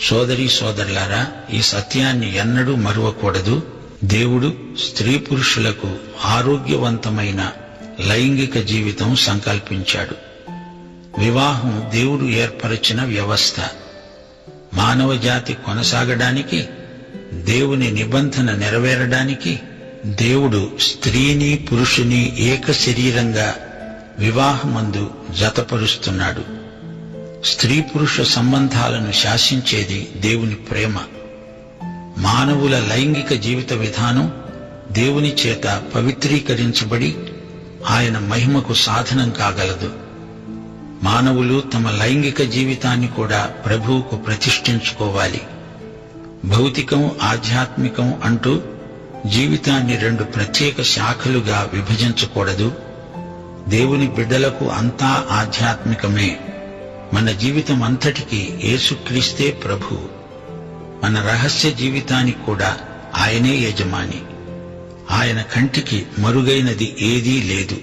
సోదరీ సోదరులారా, ఈ సత్యాన్ని ఎన్నడూ మరువకూడదు. దేవుడు స్త్రీ పురుషులకు ఆరోగ్యవంతమైన లైంగిక జీవితం సంకల్పించాడు. వివాహం దేవుడు ఏర్పరిచిన వ్యవస్థ. మానవ జాతి కొనసాగడానికి, దేవుని నిబంధన నెరవేరడానికి దేవుడు స్త్రీని పురుషుని ఏక శరీరంగా వివాహమందు జతపరుస్తున్నాడు. స్త్రీ పురుష సంబంధాలను శాసించేది దేవుని ప్రేమ. మానవుల లైంగిక జీవిత విధానం దేవుని చేత పవిత్రీకరించబడి ఆయన మహిమకు సాధనం కాగలదు. మానవులు తమ లైంగిక జీవితాన్ని కూడా ప్రభువుకు ప్రతిష్ఠించుకోవాలి. భౌతికం, ఆధ్యాత్మికం అంటూ జీవితాన్ని రెండు ప్రత్యేక శాఖలుగా విభజించకూడదు. దేవుని బిడ్డలకు అంతా ఆధ్యాత్మికమే. మన జీవితం అంతటికీ యేసుక్రీస్తే ప్రభు. మన రహస్య జీవితానికి కూడా ఆయనే యజమాని. ఆయన కంటికి మరుగైనది ఏదీ లేదు.